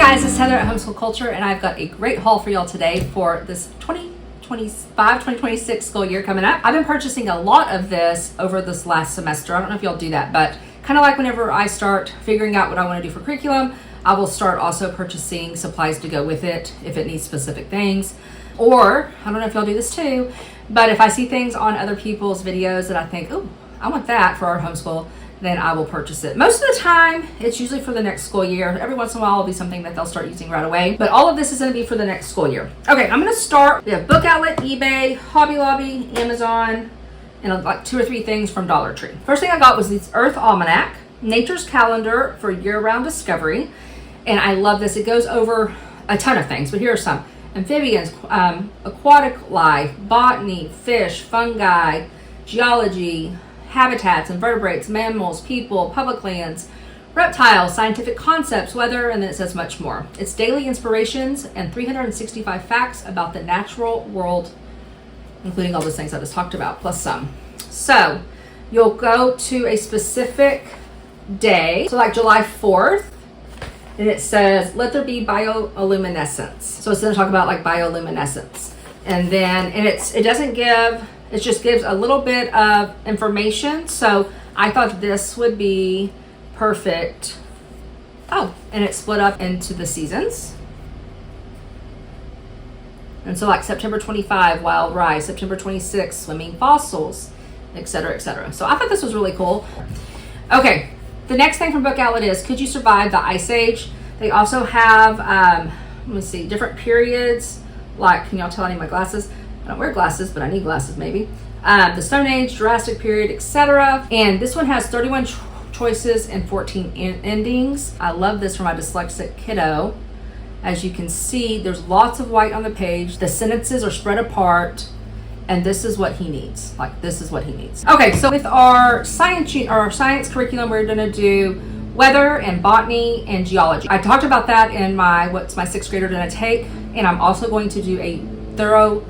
guys, it's Heather at Homeschool Culture, and I've got a great haul for y'all today for this 2025-2026 school year coming up. I've been purchasing a lot of this over this last semester. I don't know if y'all do that, but kind of like whenever I start figuring out what I want to do for curriculum, I will start also purchasing supplies to go with it if it needs specific things. Or, I don't know if y'all do this too, but if I see things on other people's videos that I think, oh, I want that for our homeschool, then I will purchase it. Most of the time, it's usually for the next school year. Every once in a while, it'll be something that they'll start using right away. But all of this is going to be for the next school year. Okay, I'm going to start. We have Book Outlet, eBay, Hobby Lobby, Amazon, and like 2 or 3 things from Dollar Tree. First thing I got was this Earth Almanac, Nature's Calendar for Year-Round Discovery. And I love this. It goes over a ton of things, but here are some. Amphibians, aquatic life, botany, fish, fungi, geology, habitats, invertebrates, mammals, people, public lands, reptiles, scientific concepts, weather, and then it says much more. It's daily inspirations and 365 facts about the natural world, including all those things I just talked about, plus some. So you'll go to a specific day, so like July 4th, and it says, let there be bioluminescence. So it's going to talk about like bioluminescence. And then, it doesn't give, it just gives a little bit of information. So I thought this would be perfect. Oh, and it's split up into the seasons. And so like September 25, wild rice, September 26, swimming fossils, etc., etc. So I thought this was really cool. Okay, the next thing from Book Outlet is, could you survive the Ice Age? They also have, let me see, different periods. Like, can y'all tell I need my glasses? I don't wear glasses, but I need glasses maybe. The Stone Age, Jurassic Period, etc. And this one has 31 choices and 14 endings. I love this for my dyslexic kiddo. As you can see, there's lots of white on the page. The sentences are spread apart, and this is what he needs. Like, this is what he needs. Okay, so with our science curriculum, we're gonna do weather and botany and geology. I talked about that in what's my 6th grader gonna take, and I'm also going to do a thorough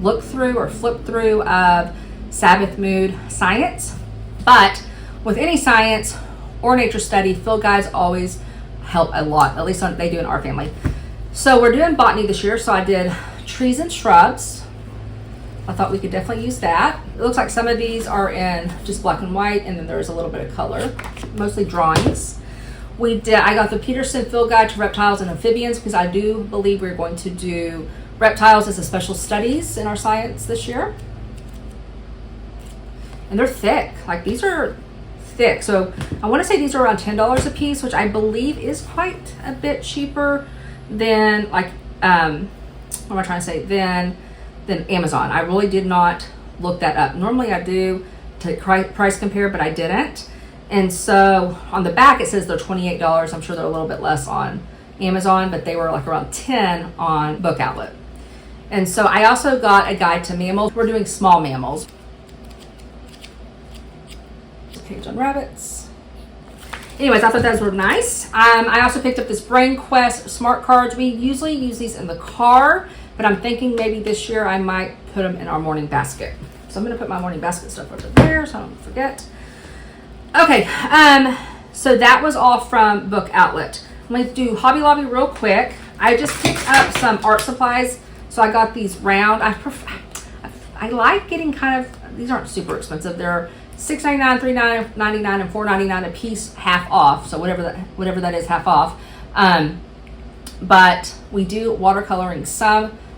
look through or flip through of Sabbath Mood science. But with any science or nature study, field guides always help a lot, at least they do in our family. So we're doing botany this year, so I did trees and shrubs. I thought we could definitely use that. It looks like some of these are in just black and white, and then there's a little bit of color, mostly drawings. I got the Peterson Field Guide to Reptiles and Amphibians because I do believe we're going to do reptiles as a special studies in our science this year. And they're thick. Like, these are thick. So I want to say these are around $10 a piece, which I believe is quite a bit cheaper than what am I trying to say? Than Amazon. I really did not look that up. Normally I do to price compare, but I didn't. And so on the back it says they're $28. I'm sure they're a little bit less on Amazon, but they were like around $10 on Book Outlet. And so I also got a guide to mammals. We're doing small mammals. Page on rabbits. Anyways, I thought those were nice. I also picked up this Brain Quest smart cards. We usually use these in the car, but I'm thinking maybe this year I might put them in our morning basket. So I'm going to put my morning basket stuff over there so I don't forget. Okay, so that was all from Book Outlet. I'm going to do Hobby Lobby real quick. I just picked up some art supplies. So I got these round. I like getting these aren't super expensive. They're $6.99, $3.99, and $4.99 a piece, half off. So whatever that is, half off. But we do watercoloring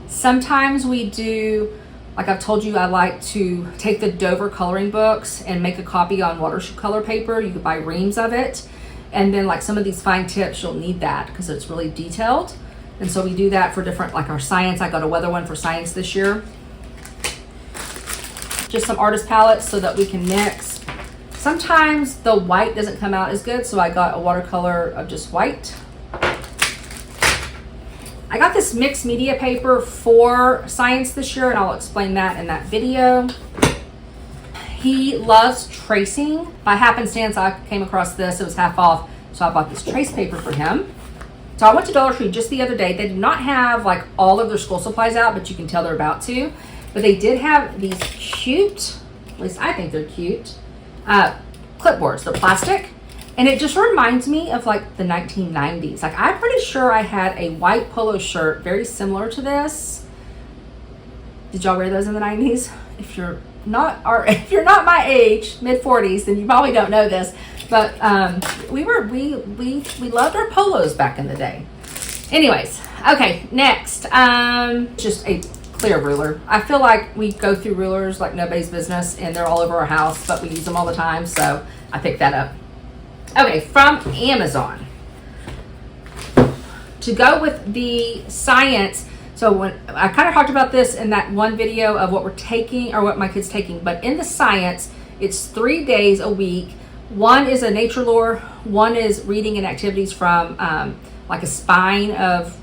sometimes we do, like I've told you, I like to take the Dover coloring books and make a copy on watercolor paper. You could buy reams of it. And then like some of these fine tips, you'll need that because it's really detailed. And so we do that for different, like our science. I got a weather one for science this year. Just some artist palettes so that we can mix. Sometimes the white doesn't come out as good, so I got a watercolor of just white. I got this mixed media paper for science this year, and I'll explain that in that video. He loves tracing. By happenstance, I came across this. It was half off, so I bought this trace paper for him. So I went to Dollar Tree just the other day. They do not have like all of their school supplies out, but you can tell they're about to. But they did have these cute, at least I think they're cute, clipboards. They're plastic, And it just reminds me of like the 1990s. Like I'm pretty sure I had a white polo shirt very similar to this. Did y'all wear those in the 90s? If you're not my age, mid 40s, then you probably don't know this. But we loved our polos back in the day. Anyways, okay, next, just a clear ruler. I feel like we go through rulers like nobody's business, and they're all over our house, but we use them all the time, so I picked that up. Okay, from Amazon. To go with the science, so when I kind of talked about this in that one video of what we're taking or what my kid's taking, but in the science, it's 3 days a week. One is a nature lore, one is reading and activities from like a spine of,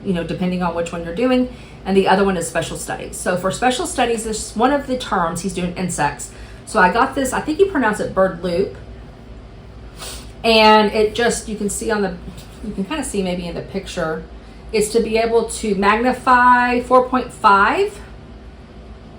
depending on which one you're doing, and the other one is special studies. So for special studies, this one of the terms, he's doing insects. So I got this, I think you pronounce it bird loop, and it just, you can kind of see maybe in the picture, it's to be able to magnify 4.5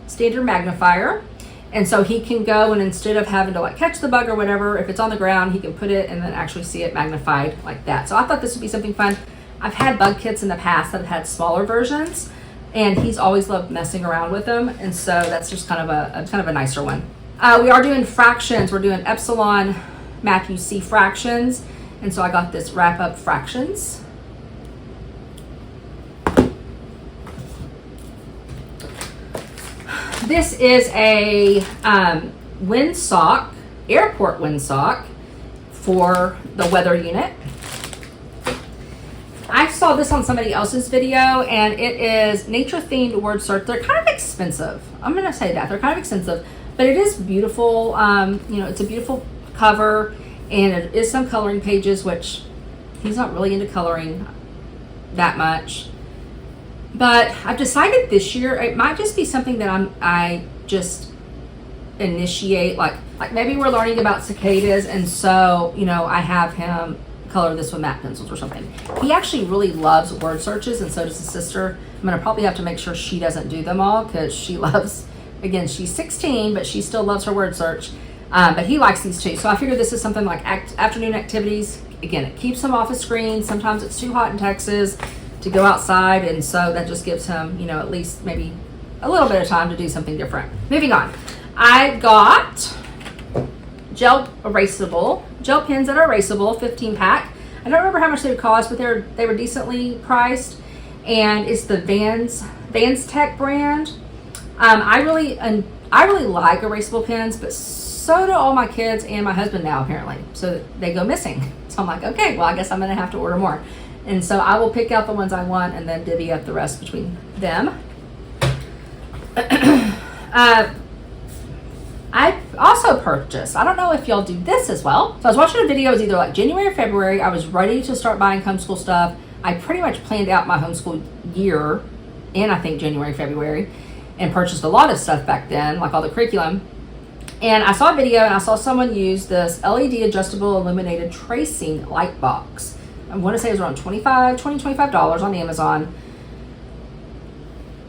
standard magnifier. And so he can go, and instead of having to like catch the bug or whatever, if it's on the ground, he can put it and then actually see it magnified like that. So I thought this would be something fun. I've had bug kits in the past that have had smaller versions, and he's always loved messing around with them. And so that's just kind of a nicer one. We are doing fractions. We're doing epsilon Matthew C fractions. And so I got this wrap up fractions. This is a windsock, airport windsock for the weather unit. I saw this on somebody else's video, and it is nature themed word search. They're kind of expensive. I'm going to say that. They're kind of expensive, but it is beautiful. It's a beautiful cover, and it is some coloring pages, which he's not really into coloring that much. But I've decided this year it might just be something that I just initiate, like maybe we're learning about cicadas, and so I have him color this with matte pencils or something. He actually really loves word searches, and so does his sister. I'm gonna probably have to make sure she doesn't do them all, because she loves, again, she's 16, but she still loves her word search. But he likes these too. So I figured this is something like afternoon activities. Again, it keeps him off his screen. Sometimes it's too hot in Texas to go outside, and so that just gives him, at least maybe a little bit of time to do something different. Moving on, I got gel pens that are erasable, 15 pack. I don't remember how much they would cost, but they were decently priced, and it's the Vans Tech brand. I really like erasable pens, but so do all my kids and my husband now, apparently. So they go missing. So I'm like, okay, well, I guess I'm gonna have to order more. And so I will pick out the ones I want and then divvy up the rest between them. I also purchased, I don't know if y'all do this as well. So I was watching a video, it was either like January or February. I was ready to start buying homeschool stuff. I pretty much planned out my homeschool year in, I think, January, February, and purchased a lot of stuff back then, like all the curriculum. And I saw a video, and I saw someone use this LED adjustable illuminated tracing light box. I want to say it was around $25 on Amazon.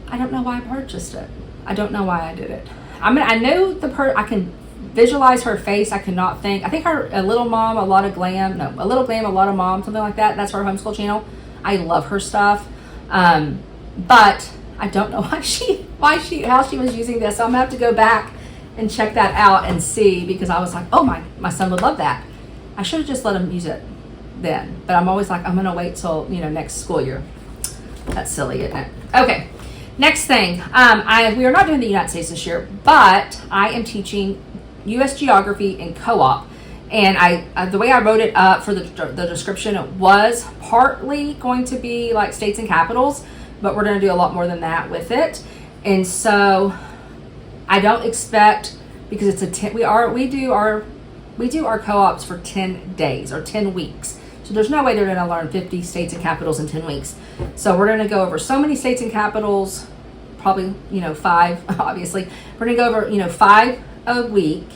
I don't know why I purchased it. I don't know why I did it. I know I can visualize her face. I cannot think. I think a little mom, a lot of glam, a little glam, a lot of mom, something like that. That's her homeschool channel. I love her stuff. But I don't know how she was using this. So I'm gonna have to go back and check that out and see, because I was like, oh my son would love that. I should have just let him use it then, but I'm always like, I'm gonna wait till next school year. That's silly, isn't it? Okay, next thing, we are not doing the United States this year, but I am teaching U.S. geography in co-op, and the way I wrote it up for the description, it was partly going to be like states and capitals, but we're going to do a lot more than that with it. And so I don't expect, because it's we do our co-ops for 10 days or 10 weeks. So there's no way they're going to learn 50 states and capitals in 10 weeks. So we're going to go over so many states and capitals, probably, 5, obviously. We're going to go over, 5 a week,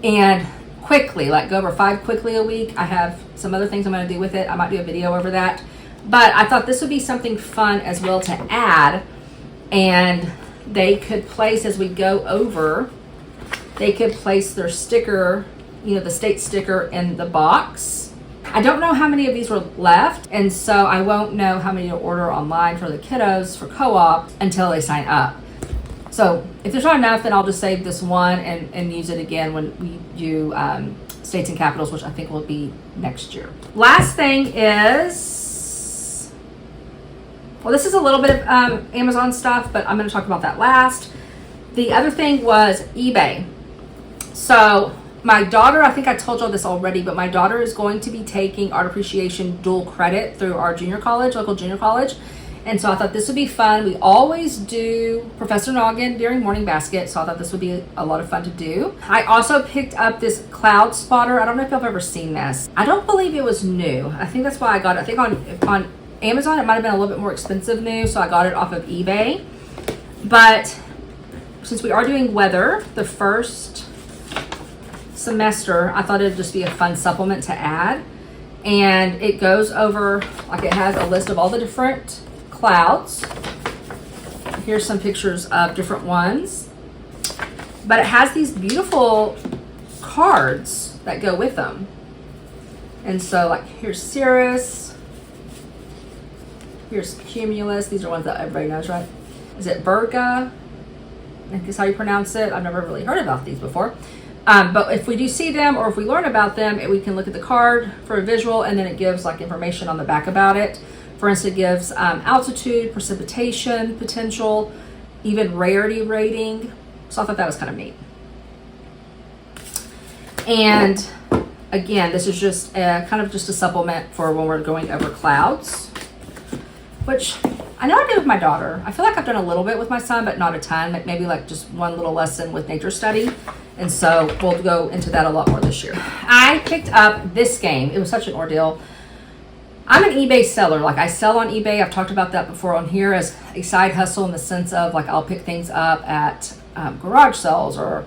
and quickly, go over 5 quickly a week. I have some other things I'm going to do with it. I might do a video over that. But I thought this would be something fun as well to add, and they could place, as we go over, they could place their sticker, the state sticker in the box. I don't know how many of these were left, and so I won't know how many to order online for the kiddos for co-op until they sign up. So if there's not enough, then I'll just save this one and use it again when we do states and capitals, which I think will be next year. Last thing is, well, this is a little bit of Amazon stuff, but I'm going to talk about that last. The other thing was eBay. So my daughter, I think I told y'all this already, but my daughter is going to be taking art appreciation dual credit through our junior college, local junior college. And so I thought this would be fun. We always do Professor Noggin during morning basket, so I thought this would be a lot of fun to do. I also picked up this cloud spotter. I don't know if y'all have ever seen this. I don't believe it was new. I think that's why I got it. I think on Amazon it might have been a little bit more expensive new, so I got it off of eBay. But since we are doing weather the first semester, I thought it'd just be a fun supplement to add. And it goes over, like it has a list of all the different clouds. Here's some pictures of different ones, but it has these beautiful cards that go with them. And so like here's Cirrus, here's Cumulus. These are ones that everybody knows, right? Is it Virga? I think is how you pronounce it. I've never really heard about these before. But if we do see them, or if we learn about them, we can look at the card for a visual, and then it gives like information on the back about it. For instance, it gives altitude, precipitation, potential, even rarity rating. So I thought that was kind of neat. And again, this is just kind of just a supplement for when we're going over clouds, which I know I did with my daughter. I feel like I've done a little bit with my son, but not a ton. Maybe like just one little lesson with nature study. And so we'll go into that a lot more this year. I picked up this game. It was such an ordeal. I'm an eBay seller. Like I sell on eBay. I've talked about that before on here as a side hustle, in the sense of like I'll pick things up at garage sales or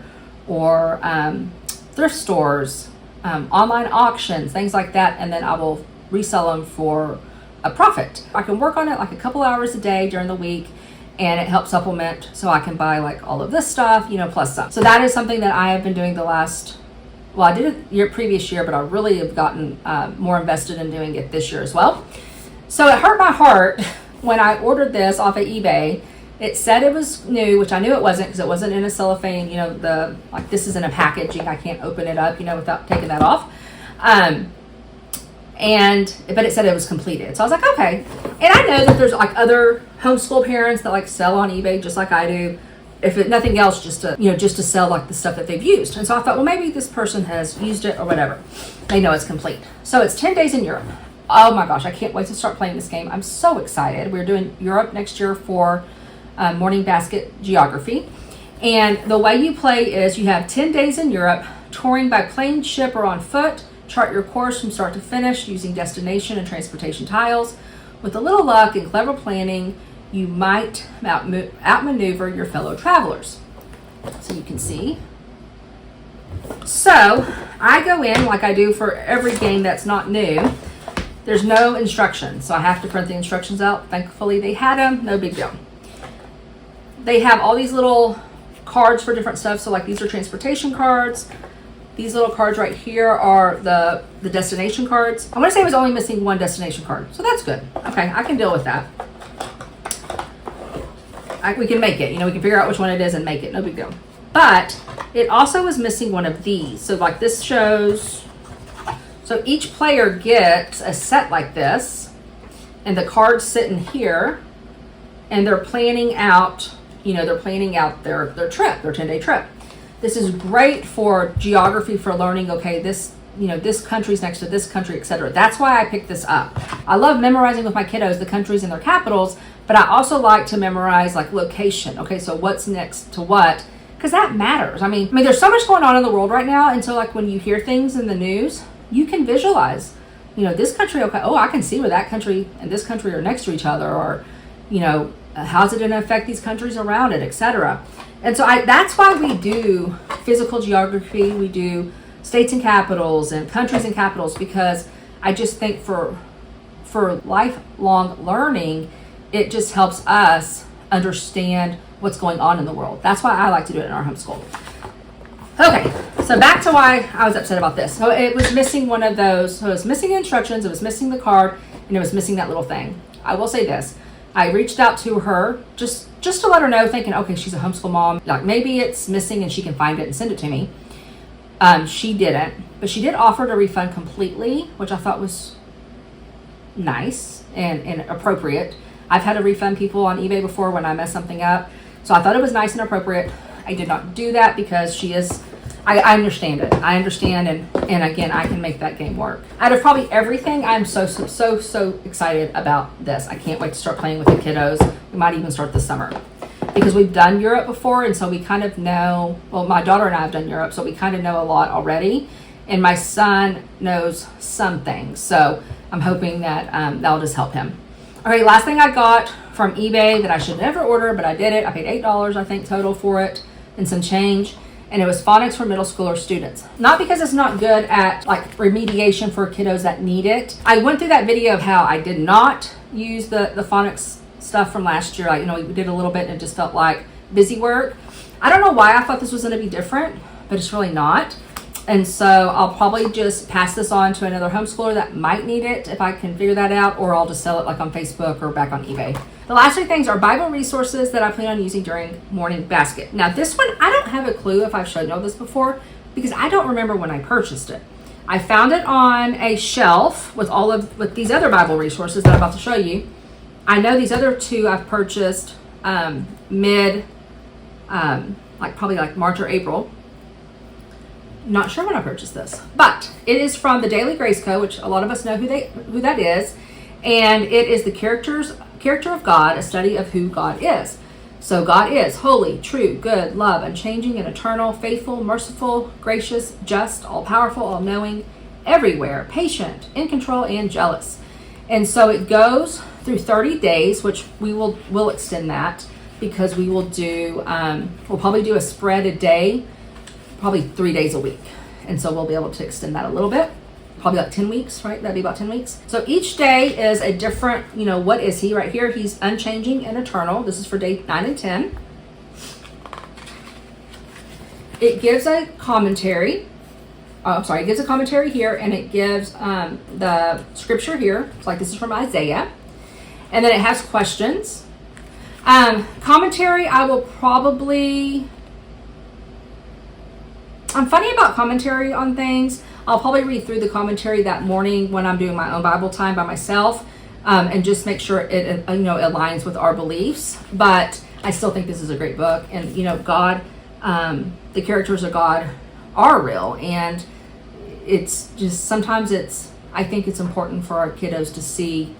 thrift stores, online auctions, things like that, and then I will resell them for a profit. I can work on it like a couple hours a day during the week, and it helps supplement so I can buy like all of this stuff, plus some. So that is something that I have been doing I did it previous year, but I really have gotten more invested in doing it this year as well. So it hurt my heart when I ordered this off of eBay. It said it was new, which I knew it wasn't, because it wasn't in a cellophane, this is in a packaging. I can't open it up, without taking that off. But it said it was completed. So I was like, okay. And I know that there's like other homeschool parents that like sell on eBay just like I do. If nothing else, just to sell like the stuff that they've used. And so I thought, well, maybe this person has used it or whatever. They know it's complete. So it's 10 days in Europe. Oh my gosh, I can't wait to start playing this game. I'm so excited. We're doing Europe next year for morning basket geography. And the way you play is you have 10 days in Europe, touring by plane, ship, or on foot. Chart your course from start to finish using destination and transportation tiles. With a little luck and clever planning, you might outmaneuver your fellow travelers. So you can see. So I go in like I do for every game that's not new. There's no instructions, so I have to print the instructions out. Thankfully they had them, no big deal. They have all these little cards for different stuff. So like these are transportation cards. These little cards right here are the destination cards. I want to say I was only missing one destination card, so that's good. Okay, I can deal with that. We can make it, we can figure out which one it is and make it, no big deal. But it also was missing one of these. So like this shows, so each player gets a set like this, and the cards sit in here, and they're planning out, their trip, their 10-day trip. This is great for geography, for learning, okay, this country's next to this country, etc. That's why I picked this up. I love memorizing with my kiddos the countries and their capitals, but I also like to memorize like location. Okay, so what's next to what? Because that matters. I mean, there's so much going on in the world right now, and so like when you hear things in the news, you can visualize, this country, okay, oh, I can see where that country and this country are next to each other, or, how's it going to affect these countries around it, etc. And so that's why we do physical geography, we do states and capitals and countries and capitals, because I just think for lifelong learning, it just helps us understand what's going on in the world. That's why I like to do it in our homeschool. Okay, So back to why I was upset about this. So it was missing one of those. So it was missing instructions, it was missing the card, and it was missing that little thing. I will say this. I reached out to her just to let her know, thinking, okay, she's a homeschool mom. Like maybe it's missing and she can find it and send it to me. She didn't, but she did offer to refund completely, which I thought was nice and appropriate. I've had to refund people on eBay before when I mess something up. So I thought it was nice and appropriate. I did not do that because she is, I understand it. I understand, and again, I can make that game work. Out of probably everything, I'm so excited about this. I can't wait to start playing with the kiddos. We might even start this summer. Because we've done Europe before, and so we kind of know, well, my daughter and I have done Europe, so we kind of know a lot already. And my son knows some things, so I'm hoping that that'll just help him. All right, last thing I got from eBay that I should never order, but I did it. I paid $8, I think, total for it, and some change. And it was phonics for middle schooler students. Not because it's not good at like remediation for kiddos that need it. I went through that video of how I did not use the phonics stuff from last year. Like, we did a little bit and it just felt like busy work. I don't know why I thought this was going to be different, but it's really not. And so I'll probably just pass this on to another homeschooler that might need it if I can figure that out, or I'll just sell it like on Facebook or back on eBay. The last three things are Bible resources that I plan on using during morning basket. Now this one, I don't have a clue if I've shown y'all this before because I don't remember when I purchased it. I found it on a shelf with with these other Bible resources that I'm about to show you. I know these other two I've purchased probably March or April. Not sure when I purchased this, but it is from the Daily Grace Co., which a lot of us know who that is, and it is the character of God, a study of who God is. So God is holy, true, good, love, unchanging and eternal, faithful, merciful, gracious, just, all-powerful, all-knowing, everywhere, patient, in control, and jealous. And so it goes through 30 days, which we'll extend that because we will do, we'll probably do a spread a day, probably 3 days a week. And so we'll be able to extend that a little bit, probably like 10 weeks, right? That'd be about 10 weeks. So each day is a different, what is he right here? He's unchanging and eternal. This is for day 9 and 10. It gives a commentary. It gives a commentary here, and it gives the scripture here. It's like this is from Isaiah. And then it has questions. Commentary, I'm funny about commentary on things. I'll probably read through the commentary that morning when I'm doing my own Bible time by myself, and just make sure it aligns with our beliefs. But I still think this is a great book, and God, the characters of God are real, and it's just sometimes I think it's important for our kiddos to see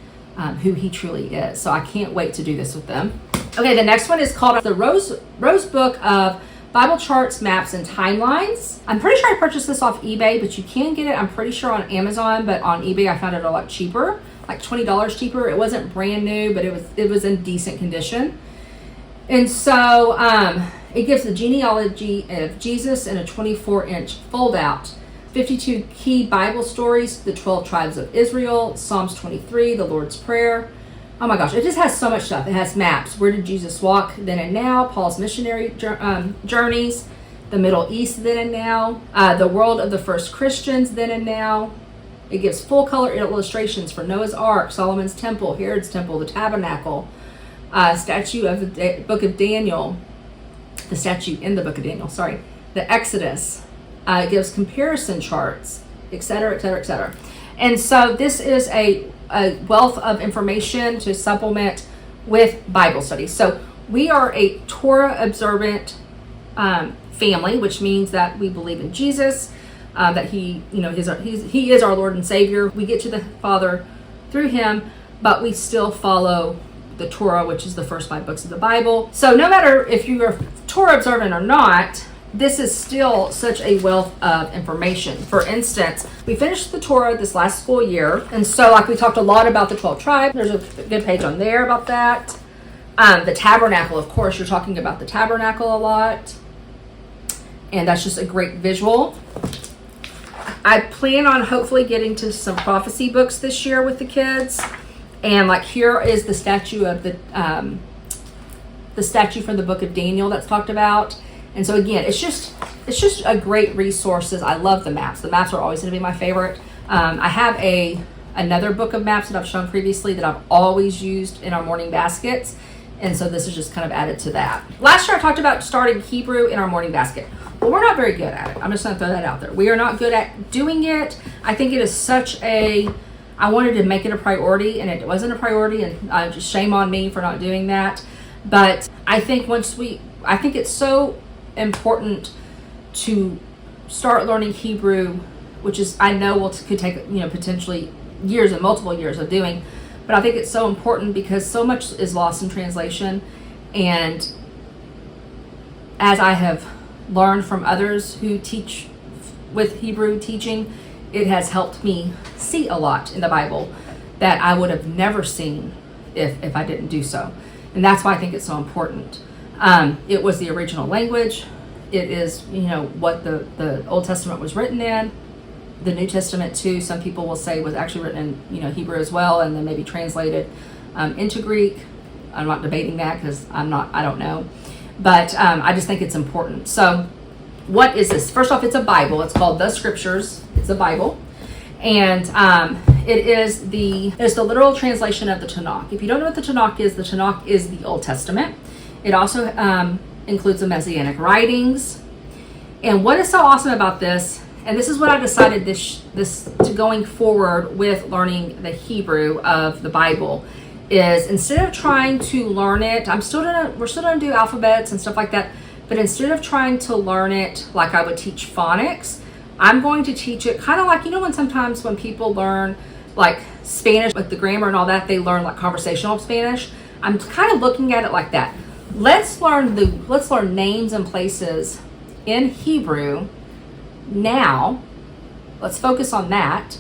who He truly is. So I can't wait to do this with them. Okay, the next one is called the Rose Book of Bible Charts, Maps, and Timelines. I'm pretty sure I purchased this off eBay, but you can get it, I'm pretty sure, on Amazon, but on eBay I found it a lot cheaper, like $20 cheaper. It wasn't brand new, but it was in decent condition. And so it gives the genealogy of Jesus in a 24-inch fold-out, 52 key Bible stories, the 12 tribes of Israel, Psalms 23, the Lord's Prayer. Oh my gosh, it just has so much stuff. It has maps. Where did Jesus walk then and now? Paul's missionary journeys. The Middle East then and now. The world of the first Christians then and now. It gives full color illustrations for Noah's Ark, Solomon's Temple, Herod's Temple, the Tabernacle, statue of the Book of Daniel, the statue in the Book of Daniel, the Exodus. It gives comparison charts, etc., etc., etc. And so this is a wealth of information to supplement with Bible studies. So we are a Torah observant family, which means that we believe in Jesus, that He is our Lord and Savior. We get to the Father through Him, but we still follow the Torah, which is the first 5 books of the Bible. So no matter if you're Torah observant or not, this is still such a wealth of information. For instance, we finished the Torah this last school year, and so we talked a lot about the 12 tribes. There's a good page on there about that. The tabernacle, of course, you're talking about the tabernacle a lot, and that's just a great visual. I plan on hopefully getting to some prophecy books this year with the kids, and here is the statue of the statue from the Book of Daniel that's talked about. And so again, it's just a great resources. I love the maps. The maps are always going to be my favorite. I have another book of maps that I've shown previously that I've always used in our morning baskets. And so this is just kind of added to that. Last year I talked about starting Hebrew in our morning basket. Well, we're not very good at it. I'm just going to throw that out there. We are not good at doing it. I think it is I wanted to make it a priority, and it wasn't a priority, and just shame on me for not doing that. But I think I think it's so important to start learning Hebrew, which is, I know could take, potentially years and multiple years of doing, but I think it's so important because so much is lost in translation. And as I have learned from others who teach with Hebrew teaching, it has helped me see a lot in the Bible that I would have never seen if I didn't do so. And that's why I think it's so important. It was the original language. It is, what the Old Testament was written in. The New Testament too, some people will say was actually written in, Hebrew as well, and then maybe translated into Greek. I'm not debating that because I don't know. But I just think it's important. So what is this? First off, it's a Bible. It's called The Scriptures. It's a Bible. And it is the literal translation of the Tanakh. If you don't know what the Tanakh is the Old Testament. It also includes the Messianic writings. And what is so awesome about this, and this is what I decided this to going forward with learning the Hebrew of the Bible, is instead of trying to learn it, we're still gonna do alphabets and stuff like that, but instead of trying to learn it like I would teach phonics, I'm going to teach it kind of like, when sometimes when people learn like Spanish, like the grammar and all that, they learn like conversational Spanish. I'm kind of looking at it like that. Let's learn names and places in Hebrew now. Let's focus on that.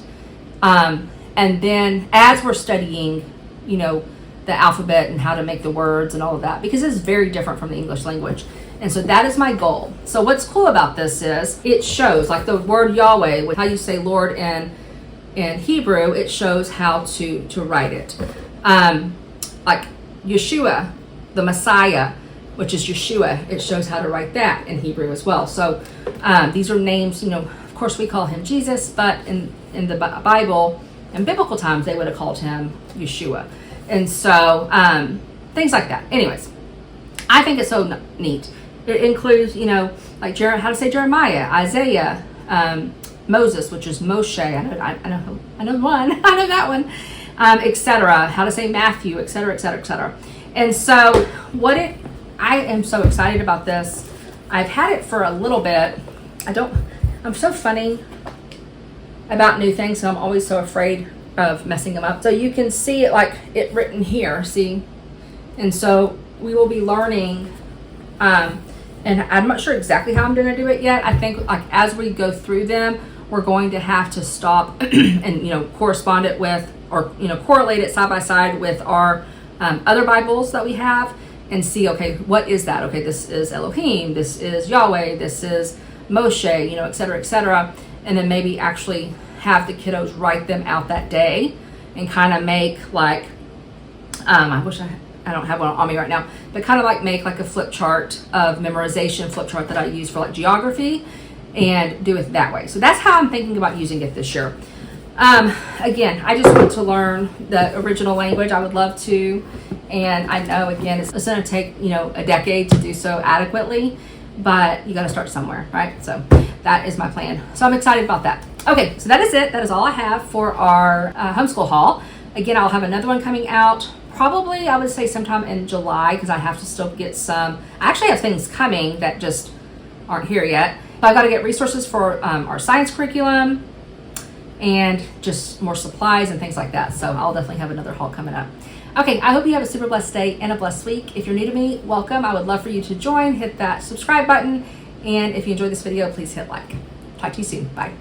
And then as we're studying, the alphabet and how to make the words and all of that, because it's very different from the English language. And so that is my goal. So what's cool about this is it shows, like the word Yahweh, with how you say Lord in Hebrew, it shows how to write it. Like Yeshua, the Messiah, which is Yeshua, it shows how to write that in Hebrew as well. So these are names, of course we call him Jesus, but in the Bible, in biblical times, they would have called him Yeshua. And so things like that. Anyways, I think it's so neat. It includes, like how to say Jeremiah, Isaiah, Moses, which is Moshe. I know one. I know that one, etc. How to say Matthew, etc., etc., etc. And so I am so excited about this. I've had it for a little bit. I'm so funny about new things, so I'm always so afraid of messing them up. So you can see it like it written here, see? And so we will be learning, and I'm not sure exactly how I'm going to do it yet. I think like as we go through them, we're going to have to stop and correspond it with, or correlate it side by side with our other Bibles that we have, and see, okay, what is that? Okay, this is Elohim, this is Yahweh, this is Moshe, et cetera, et cetera. And then maybe actually have the kiddos write them out that day and kind of make like, I wish I don't have one on me right now, but kind of like make like a flip chart of memorization, flip chart that I use for like geography, and do it that way. So that's how I'm thinking about using it this year. Again, I just want to learn the original language. I would love to, and I know again it's going to take a decade to do so adequately, but you got to start somewhere, right? So that is my plan. So I'm excited about that. Okay, so that is it. That is all I have for our homeschool haul. Again, I'll have another one coming out probably, I would say, sometime in July, because I have to still get some. I actually have things coming that just aren't here yet. But I've got to get resources for our science curriculum and just more supplies and things like that. So I'll definitely have another haul coming up. Okay, I hope you have a super blessed day and a blessed week. If you're new to me, welcome. I would love for you to join, hit that subscribe button. And if you enjoyed this video, please hit like. Talk to you soon. Bye.